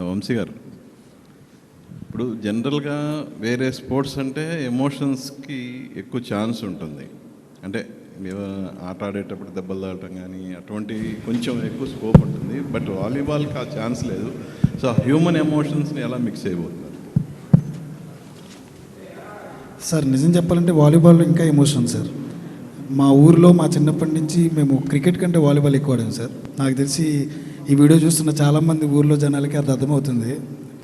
వంశీ గారు, ఇప్పుడు జనరల్గా వేరే స్పోర్ట్స్ అంటే ఎమోషన్స్కి ఎక్కువ ఛాన్స్ ఉంటుంది. అంటే మీరు ఆట ఆడేటప్పుడు దెబ్బలు తాగటం కానీ అటువంటి కొంచెం ఎక్కువ స్కోప్ ఉంటుంది. బట్ వాలీబాల్కి ఆ ఛాన్స్ లేదు. సో హ్యూమన్ ఎమోషన్స్ని ఎలా మిక్స్ అయిపోతున్నారు? సార్ నిజం చెప్పాలంటే వాలీబాల్లో ఇంకా ఎమోషన్ సార్. మా ఊరిలో మా చిన్నప్పటి నుంచి మేము క్రికెట్ కంటే వాలీబాల్ ఎక్కువ ఆడాము సార్. నాకు తెలిసి ఈ వీడియో చూస్తున్న చాలామంది ఊర్లో జనాలకి అది అర్థమవుతుంది.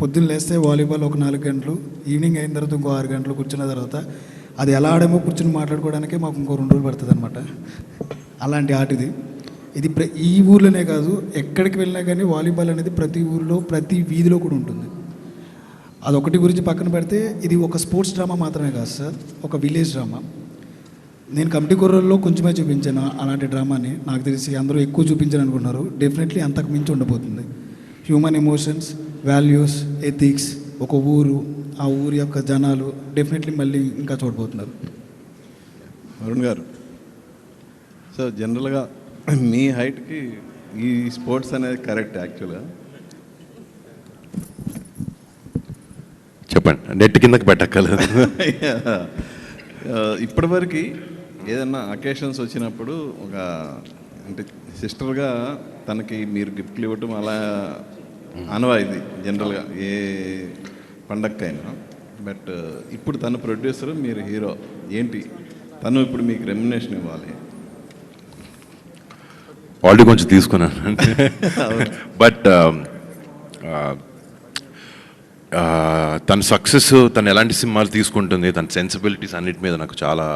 పొద్దున్న లేస్తే వాలీబాల్ ఒక 4 గంటలు, ఈవినింగ్ అయిన తర్వాత ఇంకో 6 గంటలు కూర్చున్న తర్వాత అది ఎలా ఆడేమో కూర్చుని మాట్లాడుకోవడానికే మాకు ఇంకో 2 రోజులు పడుతుంది అనమాట. అలాంటి ఆట ఇది ఈ ఊర్లోనే కాదు, ఎక్కడికి వెళ్ళినా కానీ వాలీబాల్ అనేది ప్రతి ఊరిలో ప్రతి వీధిలో కూడా ఉంటుంది. అదొకటి గురించి పక్కన పెడితే ఇది ఒక స్పోర్ట్స్ డ్రామా మాత్రమే కాదు సార్, ఒక విలేజ్ డ్రామా. నేను కమిటీ కుర్రల్లో కొంచెమే చూపించాను అలాంటి డ్రామాని. నాకు తెలిసి అందరూ ఎక్కువ చూపించాను అనుకుంటున్నారు. డెఫినెట్లీ అంతకు మించి ఉండబోతుంది. హ్యూమన్ ఎమోషన్స్, వాల్యూస్, ఎథిక్స్, ఒక ఊరు, ఆ ఊరి యొక్క జనాలు డెఫినెట్లీ మళ్ళీ ఇంకా చూడబోతున్నారు. అరుణ్ గారు, సో జనరల్గా మీ హైట్కి ఈ స్పోర్ట్స్ అనేది కరెక్ట్ యాక్చువల్గా? చెప్పండి, నెట్ కిందకి పెట్టక్కర్లేదు. ఇప్పటివరకు ఏదన్నా అకేషన్స్ వచ్చినప్పుడు ఒక అంటే సిస్టర్గా తనకి మీరు గిఫ్ట్లు ఇవ్వటం అలా ఆనవాయితీ జనరల్గా ఏ పండగకైనా. బట్ ఇప్పుడు తను ప్రొడ్యూసర్, మీరు హీరో, ఏంటి తను ఇప్పుడు మీకు రెమ్యునేషన్ ఇవ్వాలి? ఆల్రెడీ కొంచెం తీసుకున్నాను. బట్ తన సక్సెస్, తను ఎలాంటి సినిమాలు తీసుకుంటుంది, తన సెన్సిబిలిటీస్ అన్నిటి మీద నాకు చాలా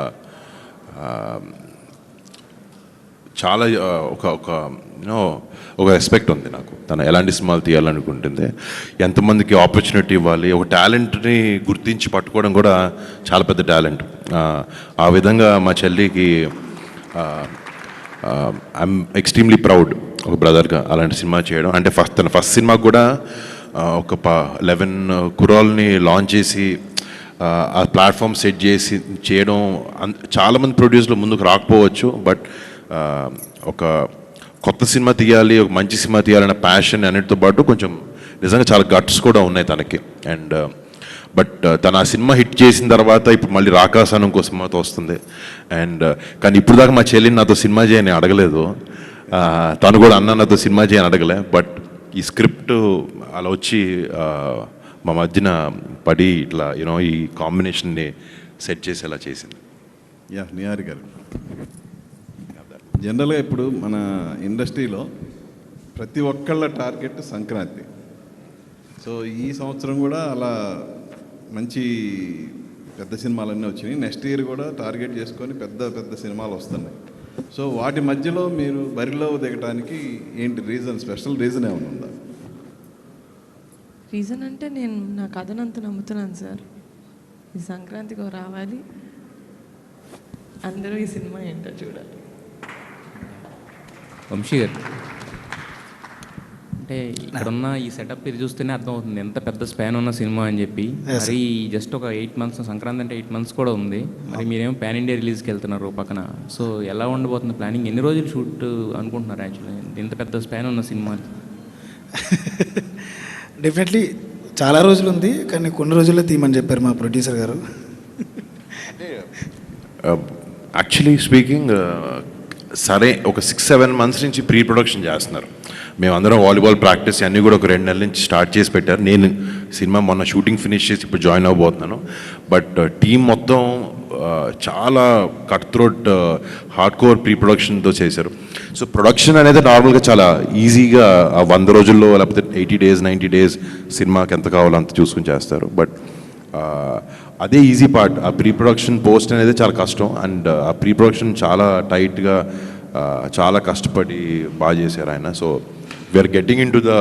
చాలా ఒక రెస్పెక్ట్ ఉంది నాకు. తను ఎలాంటి సినిమాలు తీయాలనుకుంటుంది, ఎంతమందికి ఆపర్చునిటీ ఇవ్వాలి, ఒక టాలెంట్ని గుర్తించి పట్టుకోవడం కూడా చాలా పెద్ద టాలెంట్. ఆ విధంగా మా చెల్లికి ఐఎమ్ ఎక్స్ట్రీమ్లీ ప్రౌడ్ ఒక బ్రదర్గా అలాంటి సినిమా చేయడం. అంటే తన ఫస్ట్ సినిమా కూడా ఒక 11 కుర్రాల్ని లాంచ్ చేసి ఆ ప్లాట్ఫామ్ సెట్ చేసి చేయడం. చాలామంది ప్రొడ్యూసర్లు ముందుకు రాకపోవచ్చు, బట్ ఒక కొత్త సినిమా తీయాలి, ఒక మంచి సినిమా తీయాలన్న ప్యాషన్ అన్నిటితో పాటు కొంచెం నిజంగా చాలా గట్స్ కూడా ఉన్నాయి తనకి. అండ్ బట్ తను ఆ సినిమా హిట్ చేసిన తర్వాత ఇప్పుడు మళ్ళీ రాకాసాను ఇంకో సినిమాతో వస్తుంది. అండ్ కానీ ఇప్పుడు దాకా మా చెల్లిని నాతో సినిమా చేయని అడగలేదు, తను కూడా అన్న నాతో సినిమా చేయని అడగలే. బట్ ఈ స్క్రిప్ట్ అలా వచ్చి మా మధ్యన పడి ఇట్లా ఈ కాంబినేషన్ని సెట్ చేసేలా చేసింది. నిహారి గారు, జనరల్గా ఇప్పుడు మన ఇండస్ట్రీలో ప్రతి ఒక్కళ్ళ టార్గెట్ సంక్రాంతి. సో ఈ సంవత్సరం కూడా అలా మంచి పెద్ద సినిమాలన్నీ వచ్చినాయి. నెక్స్ట్ ఇయర్ కూడా టార్గెట్ చేసుకొని పెద్ద పెద్ద సినిమాలు వస్తున్నాయి. సో వాటి మధ్యలో మీరు బరిలో దిగడానికి ఏంటి రీజన్, స్పెషల్ రీజన్ ఏమైనా ఉందా? రీజన్ అంటే నేను నా కథనంత నమ్ముతున్నాను సార్. ఈ సంక్రాంతికి రావాలి, అందరూ ఈ సినిమా ఏంటో చూడాలి. వంశీ గారు, అంటే ఇక్కడున్న ఈ సెటప్ ఇది చూస్తేనే అర్థమవుతుంది ఎంత పెద్ద స్పాన్ ఉన్న సినిమా అని చెప్పి. మరి జస్ట్ ఒక 8 months, సంక్రాంతి అంటే 8 months కూడా ఉంది. మరి మీరేమో పాన్ ఇండియా రిలీజ్కి వెళ్తున్నారు పక్కన. సో ఎలా ఉండబోతుంది ప్లానింగ్? ఎన్ని రోజులు షూట్ అనుకుంటున్నారు యాక్చువల్లీ ఇంత పెద్ద స్పాన్ ఉన్న సినిమా? డెఫినెట్లీ చాలా రోజులు ఉంది, కానీ కొన్ని రోజుల్లో తీయమని చెప్పారు మా ప్రొడ్యూసర్ గారు. యాక్చువల్లీ స్పీకింగ్, సరే ఒక 6-7 months నుంచి ప్రీ ప్రొడక్షన్ చేస్తున్నారు. మేమందరం వాలీబాల్ ప్రాక్టీస్ అన్నీ కూడా ఒక 2 నెలల నుంచి స్టార్ట్ చేసి పెట్టారు. నేను సినిమా మొన్న షూటింగ్ ఫినిష్ చేసి ఇప్పుడు జాయిన్ అవ్వబోతున్నాను. బట్ టీం మొత్తం చాలా cut throat hard core pre ప్రొడక్షన్తో చేశారు. సో ప్రొడక్షన్ అనేది నార్మల్గా చాలా ఈజీగా 100 రోజుల్లో లేకపోతే 80 days 90 days సినిమాకి ఎంత కావాలో అంత చూసుకుని చేస్తారు. బట్ అదే ఈజీ పార్ట్, ఆ ప్రీ ప్రొడక్షన్ పోస్ట్ అనేది చాలా కష్టం. అండ్ ఆ ప్రీ ప్రొడక్షన్ చాలా టైట్గా చాలా కష్టపడి బాగా చేశారు ఆయన. So we're getting into the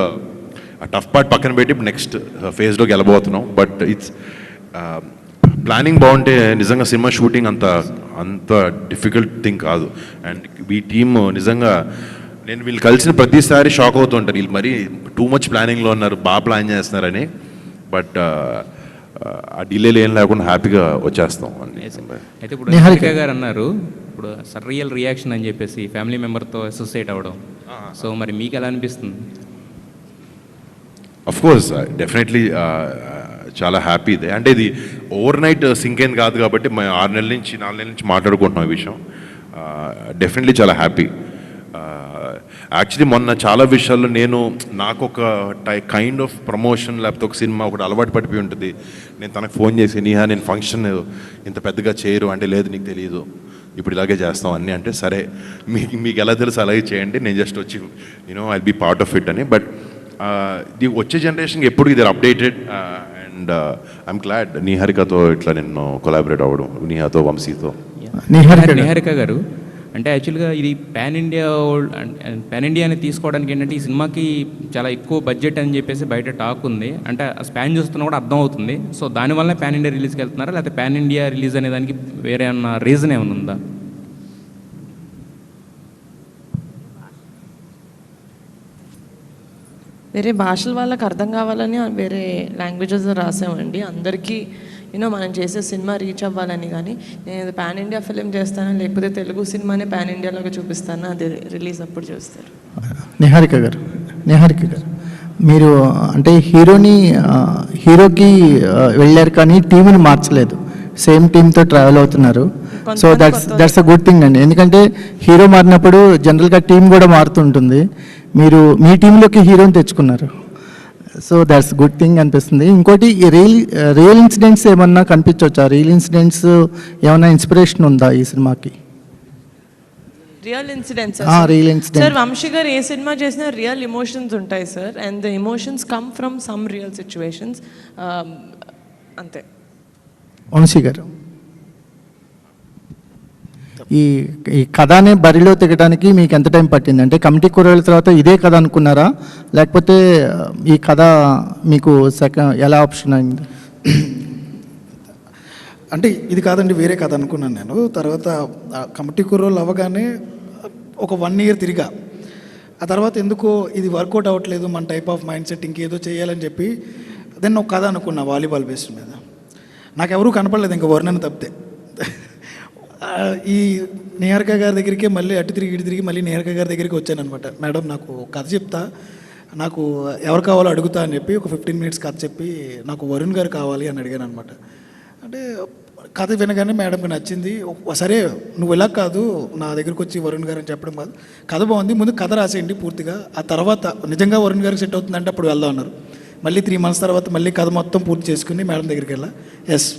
tough part పక్కన పెట్టి నెక్స్ట్ ఫేజ్లోకి వెళ్ళబోతున్నాం. బట్ ఇట్స్ ప్లానింగ్ బాగుంటే నిజంగా సినిమా షూటింగ్ అంత డిఫికల్ట్ థింగ్ కాదు. అండ్ ఈ టీమ్ నిజంగా నేను వీళ్ళు కలిసిన ప్రతిసారి షాక్ అవుతుంటారు, వీళ్ళు మరీ టూ మచ్ ప్లానింగ్లో ఉన్నారు, బాగా ప్లాన్ చేస్తున్నారని. బట్ ఆ డిలేలు ఏం లేకుండా హ్యాపీగా వచ్చేస్తాం. అయితే ఇప్పుడు నిహారిక గారు అన్నారు, ఇప్పుడు సర్రియల్ రియాక్షన్ అని చెప్పేసి ఫ్యామిలీ మెంబర్తో అసోసియేట్ అవ్వడం. సో మరి మీకు ఎలా అనిపిస్తుంది? అఫ్ కోర్స్ డెఫినెట్లీ చాలా హ్యాపీ ఇదే. అంటే ఇది ఓవర్ నైట్ సింక్ అయింది కాదు కాబట్టి మేము 6 నెలల నుంచి 4 నెలల నుంచి మాట్లాడుకుంటున్నాం ఈ విషయం. డెఫినెట్లీ చాలా హ్యాపీ. యాక్చువల్లీ మొన్న చాలా విషయాల్లో నాకు ఒక కైండ్ ఆఫ్ ప్రమోషన్ లేకపోతే ఒక సినిమా ఒకటి అలవాటు పడిపోయి ఉంటుంది. నేను తనకు ఫోన్ చేసి నీహా నేను ఫంక్షన్ ఇంత పెద్దగా చేయరు అంటే, లేదు నీకు తెలియదు ఇప్పుడు ఇలాగే చేస్తాం అన్నీ అంటే, సరే మీకు ఎలా తెలుసు అలాగే చేయండి, నేను జస్ట్ వచ్చి I be part of it అని. బట్ ఇది వచ్చే జనరేషన్కి ఎప్పుడు ఇది అప్డేటెడ్ అండ్ ఐఎమ్ గ్లాడ్ నిహారికతో ఇట్లా నేను కొలాబరేట్ అవ్వడం, నిహాతో వంశీతో. నిహారిక గారు అంటే యాక్చువల్గా ఇది పాన్ ఇండియా అని తీసుకోవడానికి ఏంటంటే ఈ సినిమాకి చాలా ఎక్కువ బడ్జెట్ అని చెప్పేసి బయట టాక్ ఉంది. అంటే స్పాన్ చూస్తున్నా కూడా అర్థం అవుతుంది. సో దానివల్ల పాన్ ఇండియా రిలీజ్కి వెళ్తున్నారా, లేకపోతే పాన్ ఇండియా రిలీజ్ అనే దానికి వేరే ఏమన్నా రీజన్ ఏమైనా ఉందా? వేరే భాషల వాళ్ళకి అర్థం కావాలని వేరే లాంగ్వేజెస్ రాసామండి. అందరికీ మనం చేసే సినిమా రీచ్ అవ్వాలని. కానీ నేను పాన్ ఇండియా ఫిలిం చేస్తాను, లేకపోతే తెలుగు సినిమానే పాన్ ఇండియాలోకి చూపిస్తాను, అది రిలీజ్ అప్పుడు చూస్తారు. నిహారిక గారు మీరు అంటే హీరోకి వెళ్ళారు కానీ టీంని మార్చలేదు, సేమ్ టీంతో ట్రావెల్ అవుతున్నారు. So that's a good thing అండి. ఎందుకంటే హీరో మారినప్పుడు జనరల్గా టీం కూడా మారుతుంటుంది. మీరు మీ టీంలోకి హీరోని తెచ్చుకున్నారు. సో దట్స్ గుడ్ థింగ్ అనిపిస్తుంది. ఇంకోటి రియల్ ఇన్సిడెంట్స్ ఏమన్నా కనిపించవచ్చా? రియల్ ఇన్సిడెంట్స్ ఏమన్నా ఇన్స్పిరేషన్ ఉందా ఈ సినిమాకి? Real incidents real incident sir, Vamsi garu ఏ సినిమా చేసినా రియల్ ఎమోషన్స్ ఉంటాయి sir. And the emotions come from some real situations, అంతే. వంశీ గారు ఈ కథనే బరిలో తెగడానికి మీకు ఎంత టైం పట్టింది? అంటే కమిటీ కూరల తర్వాత ఇదే కథ అనుకున్నారా, లేకపోతే ఈ కథ మీకు ఎలా ఆప్షన్ అయింది? అంటే ఇది కాదండి, వేరే కథ అనుకున్నాను నేను. తర్వాత కమిటీ కుర్రోళ్ళు అవ్వగానే ఒక 1 year తిరిగా. ఆ తర్వాత ఎందుకో ఇది వర్కౌట్ అవ్వట్లేదు, మన టైప్ ఆఫ్ మైండ్ సెట్ ఇంకేదో చేయాలని చెప్పి దెన్ ఒక కథ అనుకున్నా వాలీబాల్ బేస్డ్ మీద. నాకు ఎవరూ కనపడలేదు ఇంకా వర్ణన తప్పితే. ఈ నిహారిక గారి దగ్గరికి మళ్ళీ అటు తిరిగి మళ్ళీ నిహారిక గారి దగ్గరికి వచ్చాను అనమాట. మేడం నాకు కథ చెప్తా, నాకు ఎవరు కావాలో అడుగుతా అని చెప్పి ఒక 15 minutes కథ చెప్పి నాకు వరుణ్ గారు కావాలి అని అడిగాను అనమాట. అంటే కథ వినగానే మేడంకి నచ్చింది. సరే నువ్వు ఇలా కాదు నా దగ్గరికి వచ్చి వరుణ్ గారు అని చెప్పడం కాదు, కథ బాగుంది, ముందు కథ రాసేయండి పూర్తిగా, ఆ తర్వాత నిజంగా వరుణ్ గారికి సెట్ అవుతుందంటే అప్పుడు వెళ్దాం అన్నారు. మళ్ళీ 3 months తర్వాత మళ్ళీ కథ మొత్తం పూర్తి చేసుకుని మేడం దగ్గరికి వెళ్ళా. Yes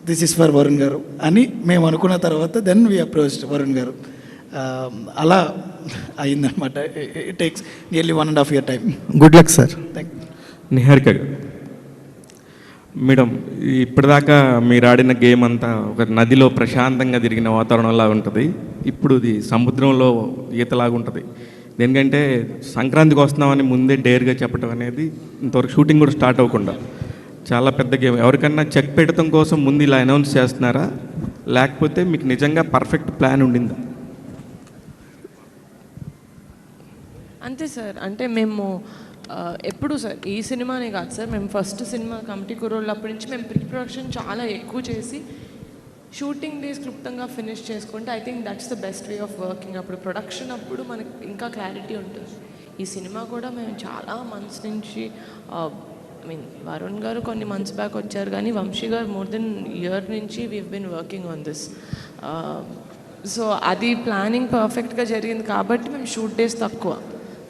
this is for Varun garu అని మేము అనుకున్న తర్వాత దెన్ వీ అప్రోచ్డ్ వరుణ్ గారు. అలా అయిందనమాట. It takes nearly 1.5 year time. Good luck sir. Thank you. Niharika గారు మేడం, ఇప్పటిదాకా మీరు ఆడిన గేమ్ అంతా ఒక నదిలో ప్రశాంతంగా తిరిగిన వాతావరణంలా ఉంటుంది. ఇప్పుడు ఇది సముద్రంలో ఈతలాగా ఉంటుంది. ఎందుకంటే సంక్రాంతికి వస్తున్నామని ముందే డేర్గా చెప్పడం అనేది ఇంతవరకు షూటింగ్ కూడా స్టార్ట్ అవ్వకుండా చాలా పెద్ద గేమ్. ఎవరికన్నా చెక్ పెట్టడం కోసం ముందు ఇలా అనౌన్స్ చేస్తున్నారా, లేకపోతే మీకు నిజంగా పర్ఫెక్ట్ ప్లాన్ ఉండిందా? అంతే సార్. అంటే మేము ఎప్పుడు సార్ ఈ సినిమానే కాదు సార్, మేము ఫస్ట్ సినిమా కమిటీ కుర్రోళ్ళు అప్పటి నుంచి మేము ప్రీ ప్రొడక్షన్ చాలా ఎక్కువ చేసి షూటింగ్ డేస్ క్లుప్తంగా ఫినిష్ చేసుకుంటే I think that's the best way of working. అప్పుడు ప్రొడక్షన్ అప్పుడు మనకి ఇంకా క్లారిటీ ఉంటుంది. ఈ సినిమా కూడా మేము చాలా మంత్స్ నుంచి ఐ మీన్ వరుణ్ గారు కొన్ని మంత్స్ బ్యాక్ వచ్చారు, కానీ Vamsi garu more than year నుంచి we've been working on this. So అది ప్లానింగ్ పర్ఫెక్ట్గా జరిగింది కాబట్టి మేము షూట్ డేస్ తక్కువ.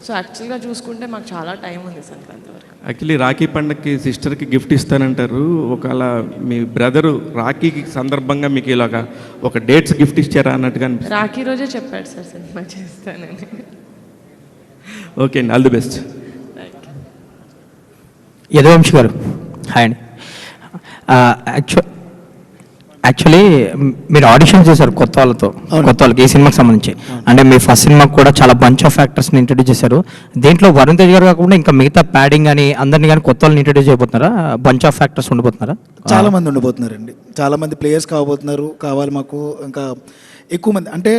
సో యాక్చువల్గా చూసుకుంటే మాకు చాలా టైం ఉంది సంక్రాంతి వరకు. యాక్చువల్లీ రాఖీ పండగకి సిస్టర్కి గిఫ్ట్ ఇస్తానంటారు. ఒకవేళ మీ బ్రదరు రాఖీకి సందర్భంగా మీకు ఇలాగా ఒక డేట్స్ గిఫ్ట్ ఇచ్చారా అన్నట్టుగా అనిపిస్తుంది. రాఖీ రోజే చెప్పాడు సార్ సినిమా చేస్తానని. ఓకే అండి, ఆల్ ది బెస్ట్. యదువంశి గారు హాయ్ అండి. యాక్చువల్లీ మీరు ఆడిషన్ చేశారు కొత్త వాళ్ళకి ఈ సినిమాకి సంబంధించి. అంటే మీ ఫస్ట్ సినిమాకి కూడా చాలా బంచ్ ఆఫ్ యాక్టర్స్ని ఇంట్రడ్యూస్ చేశారు. దీంట్లో వరుణ్ తేజ్ గారు కాకుండా ఇంకా మిగతా ప్యాడింగ్ కానీ అందరినీ కానీ కొత్త వాళ్ళని ఇంట్రడ్యూస్ చేయబోతున్నారా? బంచ్ ఆఫ్ యాక్టర్స్ ఉండబోతున్నారా? చాలా మంది ఉండబోతున్నారండి, చాలా మంది ప్లేయర్స్ కావాలి మాకు. ఇంకా ఎక్కువ మంది అంటే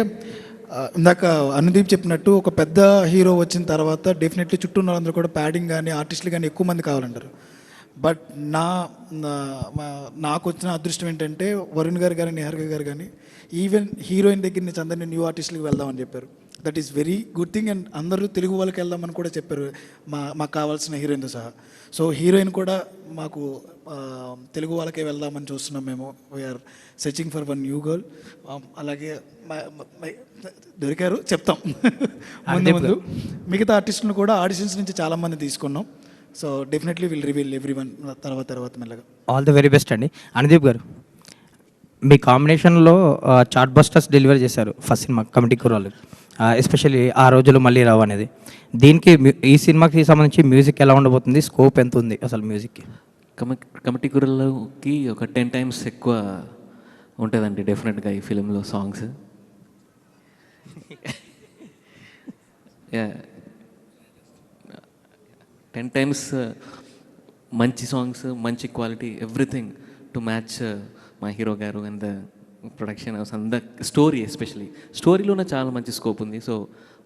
ఇందాక అనుదీప్ చెప్పినట్టు ఒక పెద్ద హీరో వచ్చిన తర్వాత డెఫినెట్లీ చుట్టూ ఉన్న వాళ్ళందరూ కూడా ప్యాడింగ్ కానీ ఆర్టిస్టులు కానీ ఎక్కువ మంది కావాలంటారు. బట్ నాకు వచ్చిన అదృష్టం ఏంటంటే వరుణ్ గారు కానీ నిహారిక గారు కానీ ఈవెన్ హీరోయిన్ దగ్గర నుంచి అందరినీ న్యూ ఆర్టిస్టులకు వెళ్దామని చెప్పారు. That is very good thing. And అందరూ తెలుగు వాళ్ళకి వెళ్దామని కూడా చెప్పారు, మాకు కావాల్సిన హీరోయిన్తో సహా. సో హీరోయిన్ కూడా మాకు తెలుగు వాళ్ళకే వెళ్దామని చూస్తున్నాం మేము. We're searching for one new girl. అలాగే దొరికారు చెప్తాం ముందు. మిగతా ఆర్టిస్టులను కూడా ఆడిషన్స్ నుంచి చాలామంది తీసుకున్నాం. So definitely will reveal every one తర్వాత మెల్లగా. ఆల్ ది వెరీ బెస్ట్ అండి. అనుదీప్ గారు, మీ కాంబినేషన్లో చార్ట్ బస్టర్స్ డెలివరీ చేశారు ఫస్ట్ సినిమా కమిటీ కుర్రాళ్ళు, ఎస్పెషల్లీ ఆ రోజులు మళ్ళీ రావు అనేది. దీనికి ఈ సినిమాకి సంబంధించి మ్యూజిక్ ఎలా ఉండబోతుంది, స్కోప్ ఎంత ఉంది అసలు మ్యూజిక్కి? కమిటీ కుర్రలకి ఒక 10 times ఎక్కువ ఉంటుందండి డెఫినెట్గా ఈ ఫిలింలో సాంగ్స్. 10 times మంచి సాంగ్స్, మంచి క్వాలిటీ, ఎవ్రీథింగ్ టు మ్యాచ్ మా హీరో గారు and the production house and the story. Especially స్టోరీలోనే చాలా మంచి స్కోప్ ఉంది. సో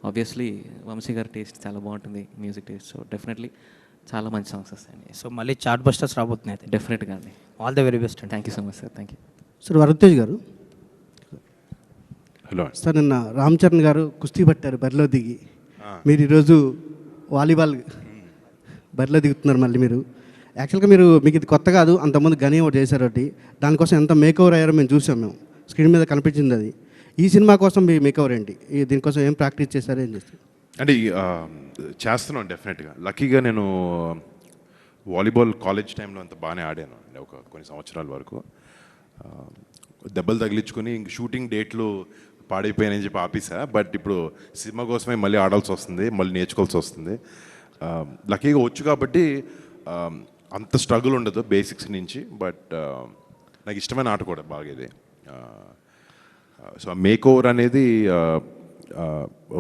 ఆబ్వియస్లీ వంశీ గారి టేస్ట్ చాలా బాగుంటుంది, మ్యూజిక్ టేస్ట్. సో డెఫినెట్లీ చాలా మంచి సాంగ్స్ వస్తాయండి. సో మళ్ళీ చార్ట్ బస్టర్స్ రాబోతున్నాయి అయితే. డెఫినెట్గా అండి. ఆల్ ది వెరీ బెస్ట్ అండి. Thank you so much sir. Thank you sir. Varun గారు, హలో సార్, నిన్న రామ్ చరణ్ గారు కుస్తీ పట్టారు బరిలో దిగి. మీరు ఈరోజు వాలీబాల్ బరిలో దిగుతున్నారు మళ్ళీ మీరు. యాక్చువల్గా మీకు ఇది కొత్త కాదు, అంతకుముందు గనీ ఒకటి చేశారు. ఒకటి దానికోసం ఎంత మేకవర్ అయ్యారో మేము చూసాం, మేము స్క్రీన్ మీద కనిపించింది అది. ఈ సినిమా కోసం మీ మేకవర్ ఏంటి, దీనికోసం ఏం ప్రాక్టీస్ చేశారు, ఏం చేస్తారు? అంటే చేస్తున్నాను డెఫినెట్గా. లక్కీగా నేను వాలీబాల్ కాలేజ్ టైంలో అంత బాగానే ఆడాను అండి, ఒక కొన్ని సంవత్సరాల వరకు. దెబ్బలు తగిలించుకొని ఇంక షూటింగ్ డేట్లు పాడైపోయానని చెప్పి ఆపేసా. బట్ ఇప్పుడు సినిమా కోసమే మళ్ళీ ఆడాల్సి వస్తుంది, మళ్ళీ నేర్చుకోవాల్సి వస్తుంది. లక్కీగా వచ్చు కాబట్టి అంత స్ట్రగుల్ ఉండదు బేసిక్స్ నుంచి. బట్ నాకు ఇష్టమైన ఆట కూడా బాగా ఇది. సో ఆ మేక్ ఓవర్ అనేది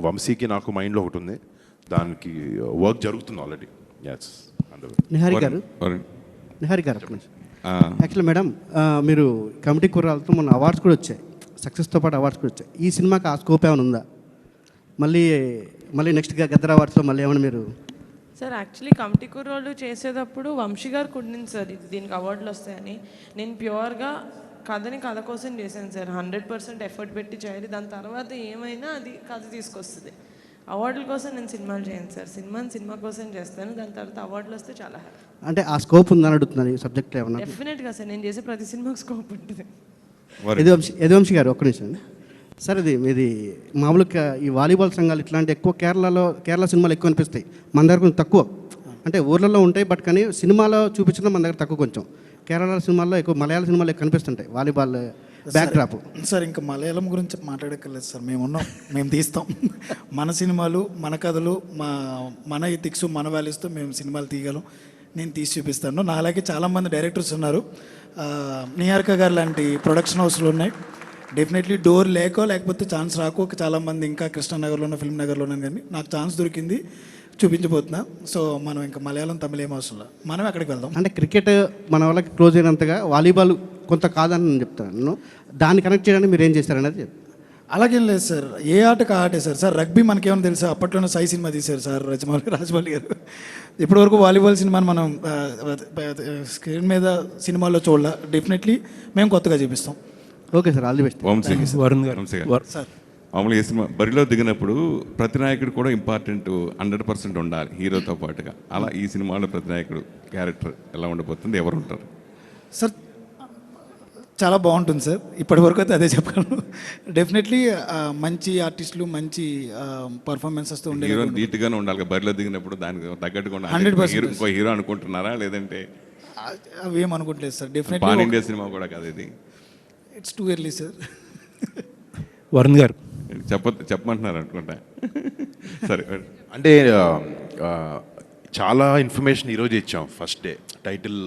వంశీకి నాకు మైండ్లో ఒకటి ఉంది, దానికి వర్క్ జరుగుతుంది ఆల్రెడీ. నిహారి గారు, యాక్చువల్లీ మేడం, మీరు కమిటీ కుర్రాలతో మొన్న అవార్డ్స్ కూడా వచ్చాయి, సక్సెస్తో పాటు అవార్డ్స్ కూడా వచ్చాయి. ఈ సినిమాకి ఆ స్కోప్ ఏమైనా ఉందా? మళ్ళీ నెక్స్ట్ గద్దర్ అవార్డ్స్లో మళ్ళీ ఏమైనా మీరు? సార్ యాక్చువల్లీ కమిటీ కుర్రోళ్ళు చేసేటప్పుడు వంశీ గారు కొట్టింది సార్ దీనికి అవార్డులు వస్తాయని. నేను ప్యూర్గా కథని కథ కోసం చేశాను సార్. 100% ఎఫర్ట్ పెట్టి చేయాలి, దాని తర్వాత ఏమైనా అది కథ తీసుకొస్తుంది. అవార్డుల కోసం నేను సినిమాలు చేయను సార్, సినిమా కోసం చేస్తాను. దాని తర్వాత అవార్డులు వస్తే చాలా హ్యాపీ. అంటే ఆ స్కోప్ ఉందని అడుగుతున్నారు ఈ సబ్జెక్ట్ ఏమన్నా? డెఫినెట్గా సార్, నేను చేసే ప్రతి సినిమాకి స్కోప్ ఉంటుంది. యదువంశీ గారు ఒక్క నిమిషం సార్. మీది మామూలుగా ఈ వాలీబాల్ సంఘాలు ఇట్లాంటి ఎక్కువ కేరళ సినిమాలు ఎక్కువ అనిపిస్తాయి, మన దగ్గర కొంచెం తక్కువ. అంటే ఊర్లలో ఉంటాయి, బట్ కానీ సినిమాలో చూపించడం మన దగ్గర తక్కువ. కొంచెం కేరళ సినిమాల్లో ఎక్కువ, మలయాళ సినిమాలు ఎక్కువ కనిపిస్తుంటాయి వాలీబాల్ బ్యాక్ డ్రాప్. సార్ ఇంకా మలయాళం గురించి మాట్లాడక్కర్లేదు సార్, మేము తీస్తాం. మన సినిమాలు, మన కథలు, మన ఎథిక్స్, మన వాల్యూస్తో మేము సినిమాలు తీయగలం. నేను తీసి చూపిస్తాను. నా అలాగే చాలామంది డైరెక్టర్స్ ఉన్నారు, నిహారిక గారు లాంటి ప్రొడక్షన్ హౌస్లు ఉన్నాయి. డెఫినెట్లీ డోర్ లేకపోతే ఛాన్స్ రాకో చాలామంది ఇంకా కృష్ణానగర్లోనో, ఫిల్మ్ నగర్లోనో, కానీ నాకు ఛాన్స్ దొరికింది, చూపించబోతున్నా. సో మనం ఇంకా మలయాళం, తమిళ ఏం అవసరం లేదు, మనం అక్కడికి వెళ్దాం. అంటే క్రికెట్ మన వాళ్ళకి క్లోజ్ అయినంతగా వాలీబాల్ కొంత కాదని నేను చెప్తాను. దాన్ని కనెక్ట్ చేయడానికి మీరు ఏం చేశారనేది. అలాగేం లేదు సార్, ఏ ఆటకు ఆటే సార్. రగ్బీ మనకేమైనా తెలుసా? అప్పట్లోనే సై సినిమా తీశారు సార్ రాజమౌళి గారు. ఇప్పటివరకు వాలీబాల్ సినిమాని మనం స్క్రీన్ మీద సినిమాల్లో చూడాల. డెఫినెట్లీ మేము కొత్తగా చూపిస్తాం. Okay sir, all the best. Varun గారు, సార్ మామూలుగా ఈ సినిమా బరిలో దిగినప్పుడు ప్రతి నాయకుడు కూడా ఇంపార్టెంట్ 100% ఉండాలి హీరోతో పాటుగా. అలా ఈ సినిమాలో ప్రతి నాయకుడు క్యారెక్టర్ ఎలా ఉండబోతుంది, ఎవరు ఉంటారు సార్? చాలా బాగుంటుంది సార్, ఇప్పటి వరకు అయితే అదే చెప్పగలను. డెఫినెట్లీ మంచి ఆర్టిస్టులు, మంచి పర్ఫార్మెన్సెస్తో ఉండే హీరో నీట్గానే ఉండాలి బరిలో దిగినప్పుడు, దానికి తగ్గట్టుగా 100% ఇంకో హీరో అనుకుంటున్నారా, లేదంటే అవి ఏం అనుకుంటలేదు sir. Definitely pan India cinema కూడా కాదు ఇది. It's too early sir. Varun garu చెప్పమంటున్నారు అనుకుంటా. సరే, అంటే చాలా ఇన్ఫర్మేషన్ ఈరోజు ఇచ్చాం. First day title,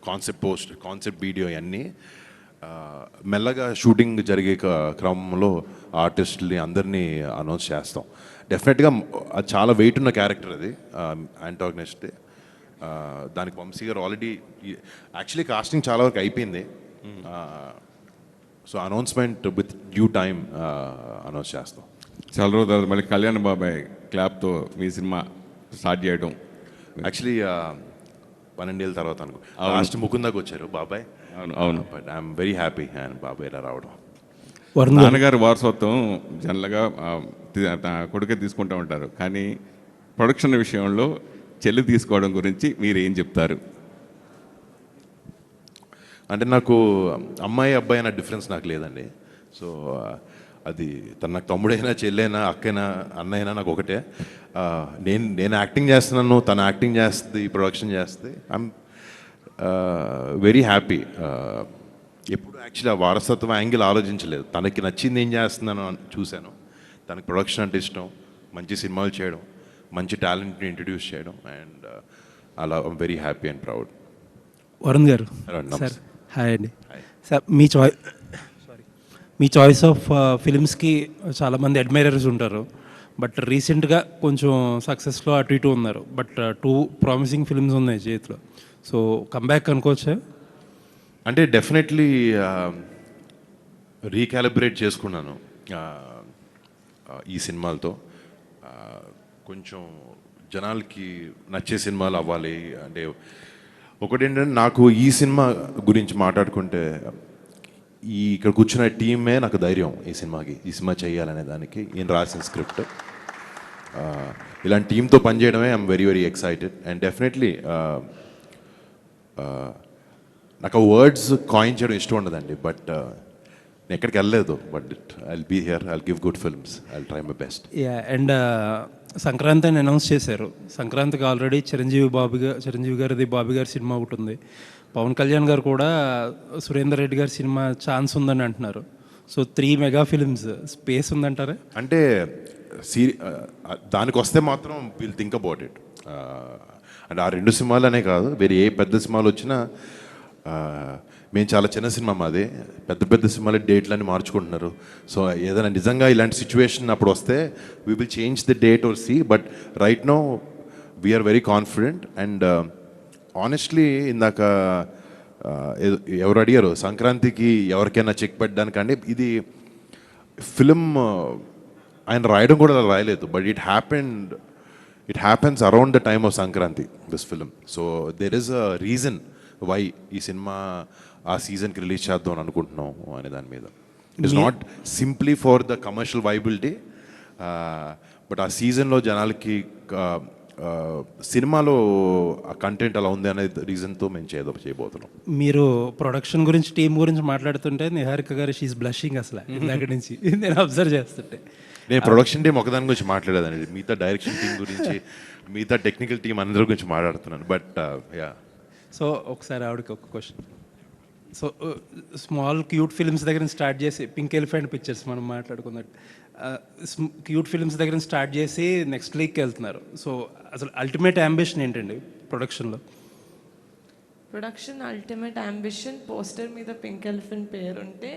concept video అన్నీ మెల్లగా షూటింగ్ జరిగే క్రమంలో ఆర్టిస్టుల్ని అందరినీ అనౌన్స్ చేస్తాం. డెఫినెట్గా అది చాలా వెయిట్ ఉన్న క్యారెక్టర్ అది, యాంటాగనిస్ట్. దానికి వంశీ గారు ఆల్రెడీ యాక్చువల్లీ కాస్టింగ్ చాలా వరకు అయిపోయింది. So announcement with due time announce చేస్తాం. చాలా రోజుల తర్వాత మళ్ళీ కళ్యాణ్ బాబాయ్ క్లాప్తో మీ సినిమా స్టార్ట్ చేయడం. యాక్చువల్లీ 12 ఏళ్ళ తర్వాత అనుకో, లాస్ట్ ముకుందాకు వచ్చారు బాబాయ్. అవును. But I'm very happy and బాబాయ్ ఇలా రావడం. నాన్నగారు వారసత్వం జనరల్గా కొడుకే తీసుకుంటూ ఉంటారు, కానీ ప్రొడక్షన్ విషయంలో చెల్లి తీసుకోవడం గురించి మీరు ఏం చెప్తారు? అంటే నాకు అమ్మాయి అబ్బాయి అన్న డిఫరెన్స్ నాకు లేదండి. సో అది తన నాకు తమ్ముడైనా చెల్లైనా అక్కైనా అన్నైనా నాకు ఒకటే. నేను యాక్టింగ్ చేస్తున్నాను, తను యాక్టింగ్ చేస్తుంది, ప్రొడక్షన్ చేస్తుంది. I'm very happy. ఎప్పుడు యాక్చువల్లీ ఆ వారసత్వం యాంగిల్ ఆలోచించలేదు. తనకి నచ్చింది ఏం చేస్తున్నాను అని చూశాను. తనకి ప్రొడక్షన్ అంటే ఇష్టం, మంచి సినిమాలు చేయడం, మంచి టాలెంట్ని ఇంట్రడ్యూస్ చేయడం, అండ్ అలా I'm very happy and proud. Varun గారు సార్, హాయ్ అండి. సార్, మీ చాయిస్ ఆఫ్ ఫిలిమ్స్కి చాలామంది అడ్మైరర్స్ ఉంటారు, బట్ రీసెంట్గా కొంచెం సక్సెస్లో అటు ఇటు ఉన్నారు, బట్ 2 ప్రామిసింగ్ ఫిల్మ్స్ ఉన్నాయి చేతిలో. సో కంబ్యాక్ అనుకోవచ్చా? అంటే డెఫినెట్లీ రీకాలిబ్రేట్ చేసుకున్నాను ఈ సినిమాలతో. కొంచెం జనాలకి నచ్చే సినిమాలు అవ్వాలి. అంటే ఒకటేంటంటే నాకు ఈ సినిమా గురించి మాట్లాడుకుంటే ఇక్కడ కూర్చున్న టీమే నాకు ధైర్యం ఈ సినిమా చేయాలనే దానికి. ఈయన రాసిన స్క్రిప్ట్, ఇలాంటి టీంతో పనిచేయడమే I'm very very excited. And definitely నాకు వర్డ్స్ కాయిన్ చేయడం ఇష్టం ఉండదండి, బట్ నేను ఎక్కడికి వెళ్ళలేదు. But I'll be here, I'll give good films, I'll try my best. And Sankranti అని అనౌన్స్ చేశారు. సంక్రాంతికి ఆల్రెడీ చిరంజీవి గారిది బాబీ గారి సినిమా ఒకటి ఉంది. పవన్ కళ్యాణ్ గారు కూడా సురేందర్ రెడ్డి గారి సినిమా ఛాన్స్ ఉందని అంటున్నారు. సో 3 మెగా ఫిల్మ్స్ స్పేస్ ఉందంటారా? అంటే దానికి వస్తే మాత్రం విల్ థింక్ అబౌట్ ఇట్. అంటే ఆ 2 సినిమాలనే కాదు, వేరే ఏ పెద్ద సినిమాలు వచ్చినా, మేము చాలా చిన్న సినిమా మాది, పెద్ద సినిమాలు డేట్లన్నీ మార్చుకుంటున్నారు. సో ఏదైనా నిజంగా ఇలాంటి సిచ్యువేషన్ అప్పుడు వస్తే we will change the date or see, but right now we're very confident. And honestly ఇందాక ఎవరు అడిగారు సంక్రాంతికి ఎవరికైనా చెక్ పెట్టడానికంటే, ఇది ఫిలిం ఆయన రాయడం కూడా అలా రాయలేదు, but it happens around the time of Sankranti, this film. So there is a reason why ఈ సినిమా ఆ సీజన్కి రిలీజ్ చేద్దాం అని అనుకుంటున్నాం అనే దాని మీద. It is not simply for the commercial viability, but ఆ సీజన్లో జనాలకి సినిమాలో ఆ కంటెంట్ అలా ఉంది అనే రీజన్తో మేము చేయబోతున్నాం. మీరు ప్రొడక్షన్ గురించి, టీం గురించి మాట్లాడుతుంటే నిహారిక గారు షీఈస్ బ్లషింగ్ అసలు ఇందాక నుంచి నేను అబ్జర్వ్ చేస్తుంటే. నేను ప్రొడక్షన్ టీం ఒకదాని గురించి మాట్లాడేదండి, మిగతా డైరెక్షన్ టీం గురించి, మిగతా టెక్నికల్ టీం అందరి గురించి మాట్లాడుతున్నాను. బట్ యా, సో ఒకసారి ఆవిడకి ఒక question. So small cute films దగ్గర స్టార్ట్ చేసి, పింక్ ఎలిఫెంట్ పిక్చర్స్ మనం మాట్లాడుకున్నట్టు క్యూట్ ఫిల్మ్స్ దగ్గర స్టార్ట్ చేసి నెక్స్ట్ లీగ్కి వెళ్తున్నారు. సో అసలు అల్టిమేట్ అంబిషన్ ఏంటండి ప్రొడక్షన్లో? ప్రొడక్షన్ అల్టిమేట్ అంబిషన్, పోస్టర్ మీద పింక్ ఎలిఫెంట్ పేరు ఉంటే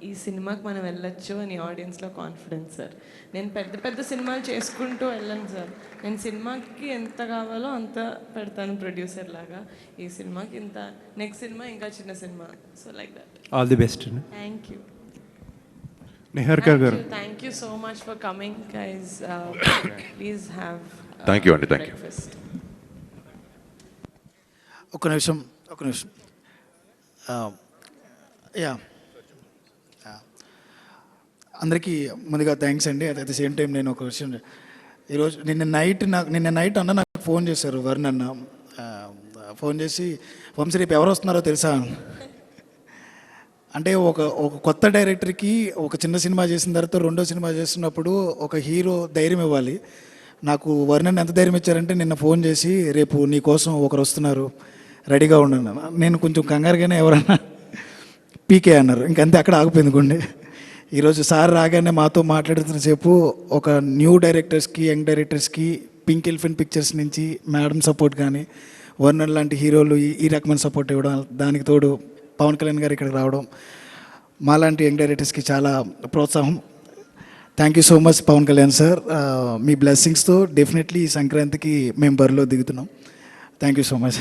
ఈ సినిమాకి మనం వెళ్ళొచ్చు అని ఆడియన్స్లో కాన్ఫిడెన్స్ సార్. నేను పెద్ద సినిమాలు చేసుకుంటూ వెళ్ళను సార్. నేను సినిమాకి ఎంత కావాలో అంత పెడతాను ప్రొడ్యూసర్ లాగా. ఈ సినిమాకి ఇంత, నెక్స్ట్ సినిమా ఇంకా చిన్న cinema. So like that. All the best. Thank you. Niharika garu, thank you so much for coming guys. Please have. Thank you అండి, థ్యాంక్ యూ. ఒక నిమిషం. యా, అందరికీ ముందుగా థ్యాంక్స్ అండి. అట్ ద సేమ్ టైం నేను ఒక విషయం, ఈరోజు నిన్న నైట్ అన్న నాకు ఫోన్ చేశారు, వరుణ్ అన్న ఫోన్ చేసి, వంశీ రేపు ఎవరు వస్తున్నారో తెలుసా? అంటే ఒక కొత్త డైరెక్టర్కి ఒక చిన్న సినిమా చేసిన తర్వాత రెండో సినిమా చేస్తున్నప్పుడు ఒక హీరో ధైర్యం ఇవ్వాలి. నాకు వరుణ్ ఎంత ధైర్యం ఇచ్చారంటే నిన్న ఫోన్ చేసి, రేపు నీ కోసం ఒకరు వస్తున్నారు, రెడీగా ఉన్నాను. నేను కొంచెం కంగారుగానే ఎవరన్నా పీకే అన్నారు, ఇంకంతే అక్కడ ఆగిపోయింది గుండె. ఈరోజు సార్ రాగానే మాతో మాట్లాడుతున్న సేపు ఒక న్యూ డైరెక్టర్స్కి, యంగ్ డైరెక్టర్స్కి పింక్ ఎలిఫెంట్ పిక్చర్స్ నుంచి మేడం సపోర్ట్ కానీ, వర్ణన్ లాంటి హీరోలు ఈ రకమైన సపోర్ట్ ఇవ్వడం, దానికి తోడు పవన్ కళ్యాణ్ గారు ఇక్కడికి రావడం, మాలాంటి యంగ్ డైరెక్టర్స్కి చాలా ప్రోత్సాహం. Thank you so much Pawan Kalyan sir. మీ బ్లెస్సింగ్స్తో డెఫినెట్లీ ఈ సంక్రాంతికి మేము బరిలో దిగుతున్నాం. Thank you so much.